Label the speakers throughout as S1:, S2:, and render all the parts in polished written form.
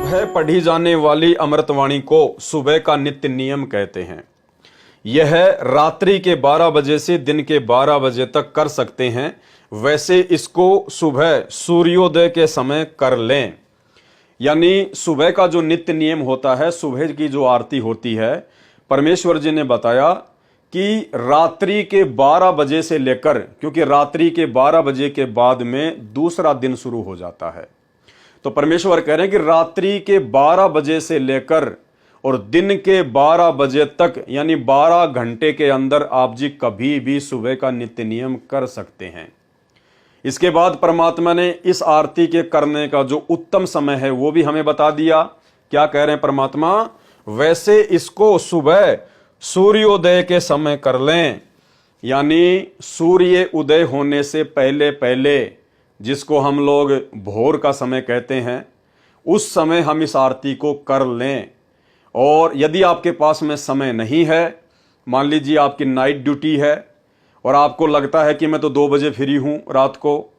S1: सुबह पढ़ी जाने वाली अमृतवाणी को सुबह का नित्य नियम कहते हैं। यह रात्रि के 12 बजे से दिन के 12 बजे तक कर सकते हैं। वैसे इसको सुबह सूर्योदय के समय कर लें। यानी सुबह का जो नित्य नियम होता है, सुबह की जो आरती होती है, परमेश्वर जी ने बताया कि रात्रि के 12 बजे से लेकर, क्योंकि रात्रि के 12 बजे के बाद में दूसरा दिन शुरू हो जाता है, तो परमेश्वर कह रहे हैं कि रात्रि के 12 बजे से लेकर और दिन के 12 बजे तक, यानी 12 घंटे के अंदर आप जी कभी भी सुबह का नित्य नियम कर सकते हैं। इसके बाद परमात्मा ने इस आरती के करने का जो उत्तम समय है वो भी हमें बता दिया। क्या कह रहे हैं परमात्मा? वैसे इसको सुबह सूर्योदय के समय कर लें, यानी सूर्य उदय होने से पहले पहले, जिसको हम लोग भोर का समय कहते हैं, उस समय हम इस आरती को कर लें। और यदि आपके पास में समय नहीं है, मान लीजिए आपकी नाइट ड्यूटी है और आपको लगता है कि मैं तो 2 बजे फ्री हूं, रात को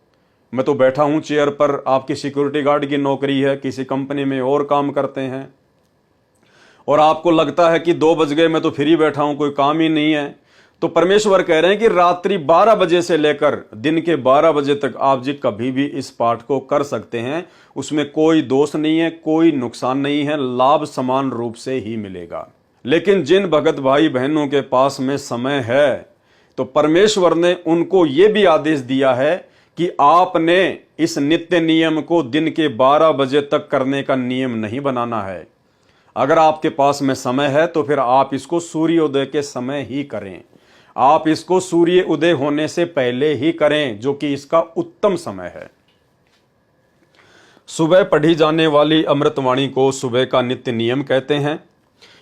S1: मैं तो बैठा हूं चेयर पर, आपकी सिक्योरिटी गार्ड की नौकरी है, किसी कंपनी में और काम करते हैं, और आपको लगता है कि 2 बज गए, मैं तो फ्री बैठा हूं, कोई काम ही नहीं है, तो परमेश्वर कह रहे हैं कि रात्रि 12 बजे से लेकर दिन के 12 बजे तक आप जी कभी भी इस पाठ को कर सकते हैं। उसमें कोई दोष नहीं है, कोई नुकसान नहीं है, लाभ समान रूप से ही मिलेगा। लेकिन जिन भगत भाई बहनों के पास में समय है, तो परमेश्वर ने उनको ये भी आदेश दिया है कि आपने इस नित्य नियम को दिन के 12 बजे तक करने का नियम नहीं बनाना है। अगर आपके पास में समय है तो फिर आप इसको सूर्योदय के समय ही करें, आप इसको सूर्य उदय होने से पहले ही करें, जो कि इसका उत्तम समय है। सुबह पढ़ी जाने वाली अमृतवाणी को सुबह का नित्य नियम कहते हैं।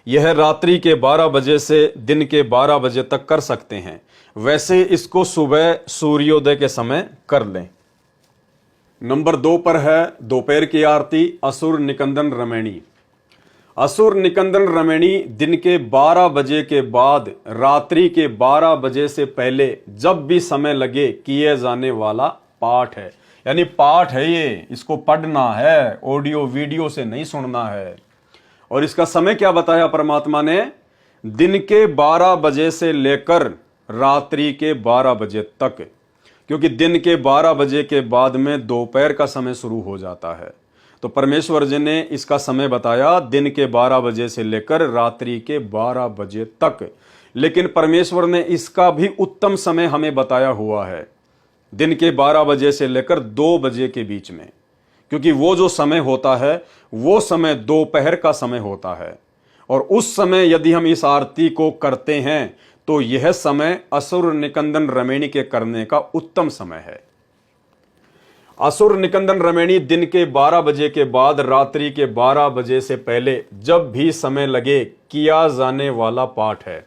S1: यह रात्रि के 12 बजे से दिन के 12 बजे तक कर सकते हैं। वैसे इसको सुबह सूर्योदय के समय कर लें। नंबर 2 पर है दोपहर की आरती, असुर निकंदन रमैणी। असुर निकंदन रमैणी दिन के 12 बजे के बाद रात्रि के 12 बजे से पहले जब भी समय लगे किए जाने वाला पाठ है। यानी पाठ है ये, इसको पढ़ना है, ऑडियो वीडियो से नहीं सुनना है। और इसका समय क्या बताया परमात्मा ने? दिन के 12 बजे से लेकर रात्रि के 12 बजे तक, क्योंकि दिन के 12 बजे के बाद में दोपहर का समय शुरू हो जाता है। तो परमेश्वर जी ने इसका समय बताया दिन के 12 बजे से लेकर रात्रि के 12 बजे तक। लेकिन परमेश्वर ने इसका भी उत्तम समय हमें बताया हुआ है, दिन के 12 बजे से लेकर 2 बजे के बीच में, क्योंकि वो जो समय होता है वो समय दोपहर का समय होता है। और उस समय यदि हम इस आरती को करते हैं तो यह समय असुर निकंदन रमैणी के करने का उत्तम समय है। असुर निकंदन रमैणी दिन के 12 बजे के बाद रात्रि के 12 बजे से पहले जब भी समय लगे किया जाने वाला पाठ है।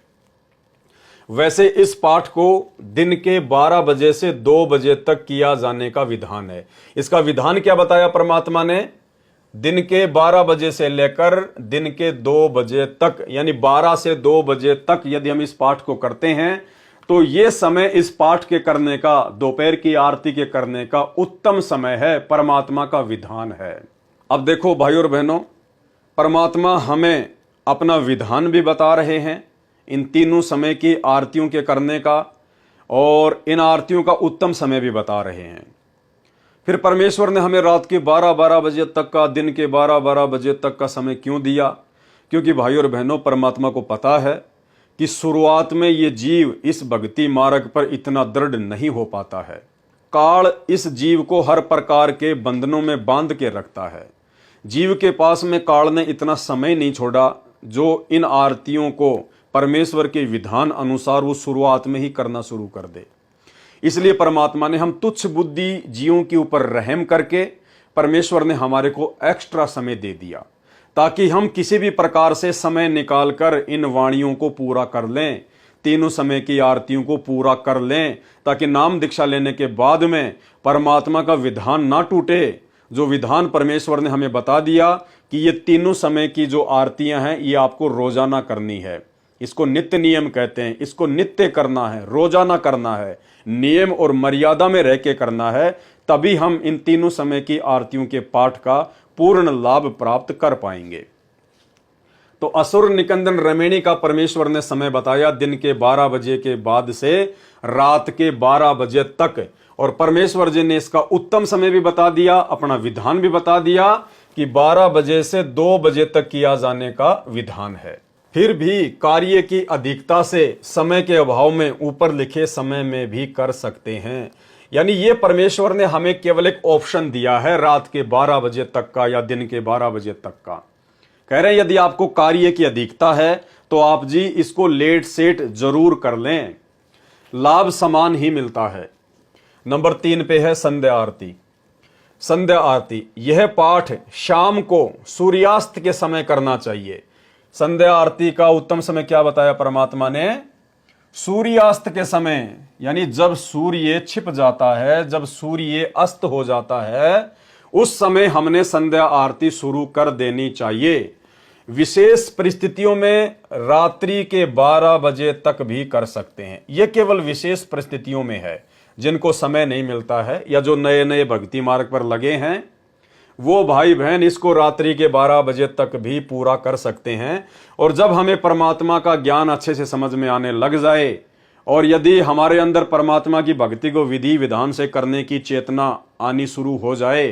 S1: वैसे इस पाठ को दिन के 12 बजे से 2 बजे तक किया जाने का विधान है। इसका विधान क्या बताया परमात्मा ने? दिन के 12 बजे से लेकर दिन के 2 बजे तक, यानी 12 से 2 बजे तक यदि हम इस पाठ को करते हैं तो ये समय इस पाठ के करने का, दोपहर की आरती के करने का उत्तम समय है, परमात्मा का विधान है। अब देखो भाई और बहनों, परमात्मा हमें अपना विधान भी बता रहे हैं इन तीनों समय की आरतियों के करने का, और इन आरतियों का उत्तम समय भी बता रहे हैं। फिर परमेश्वर ने हमें रात के 12-12 बजे तक का, दिन के 12-12 बजे तक का समय क्यों दिया? क्योंकि भाई और बहनों, परमात्मा को पता है कि शुरुआत में ये जीव इस भक्ति मार्ग पर इतना दृढ़ नहीं हो पाता है। काल इस जीव को हर प्रकार के बंधनों में बांध के रखता है। जीव के पास में काल ने इतना समय नहीं छोड़ा जो इन आरतियों को परमेश्वर के विधान अनुसार वो शुरुआत में ही करना शुरू कर दे। इसलिए परमात्मा ने हम तुच्छ बुद्धि जीवों के ऊपर रहम करके परमेश्वर ने हमारे को एक्स्ट्रा समय दे दिया, ताकि हम किसी भी प्रकार से समय निकालकर इन वाणियों को पूरा कर लें, तीनों समय की आरतियों को पूरा कर लें, ताकि नाम दीक्षा लेने के बाद में परमात्मा का विधान ना टूटे। जो विधान परमेश्वर ने हमें बता दिया कि ये तीनों समय की जो आरतियां हैं ये आपको रोजाना करनी है, इसको नित्य नियम कहते हैं, इसको नित्य करना है, रोजाना करना है, नियम और मर्यादा में रह के करना है, तभी हम इन तीनों समय की आरतियों के पाठ का पूर्ण लाभ प्राप्त कर पाएंगे। तो असुर निकंदन रमेणी का परमेश्वर ने समय बताया दिन के 12 बजे के बाद से रात के 12 बजे तक, और परमेश्वर जी ने इसका उत्तम समय भी बता दिया, अपना विधान भी बता दिया कि 12 बजे से 2 बजे तक किया जाने का विधान है। फिर भी कार्य की अधिकता से समय के अभाव में ऊपर लिखे समय में भी कर सकते हैं। यानी ये परमेश्वर ने हमें केवल एक ऑप्शन दिया है रात के 12 बजे तक का या दिन के 12 बजे तक का। कह रहे हैं यदि आपको कार्य की अधिकता है तो आप जी इसको लेट सेट जरूर कर लें, लाभ समान ही मिलता है। नंबर 3 पे है संध्या आरती। संध्या आरती यह पाठ शाम को सूर्यास्त के समय करना चाहिए। संध्या आरती का उत्तम समय क्या बताया परमात्मा ने? सूर्यास्त के समय, यानी जब सूर्य छिप जाता है, जब सूर्य अस्त हो जाता है, उस समय हमने संध्या आरती शुरू कर देनी चाहिए। विशेष परिस्थितियों में रात्रि के 12 बजे तक भी कर सकते हैं। यह केवल विशेष परिस्थितियों में है, जिनको समय नहीं मिलता है या जो नए नए भक्ति मार्ग पर लगे हैं वो भाई बहन इसको रात्रि के 12 बजे तक भी पूरा कर सकते हैं। और जब हमें परमात्मा का ज्ञान अच्छे से समझ में आने लग जाए और यदि हमारे अंदर परमात्मा की भक्ति को विधि विधान से करने की चेतना आनी शुरू हो जाए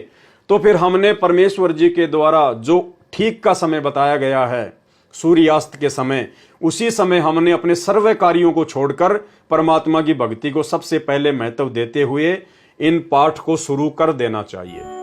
S1: तो फिर हमने परमेश्वर जी के द्वारा जो ठीक का समय बताया गया है सूर्यास्त के समय, उसी समय हमने अपने सर्व कार्यों को छोड़कर परमात्मा की भक्ति को सबसे पहले महत्व देते हुए इन पाठ को शुरू कर देना चाहिए।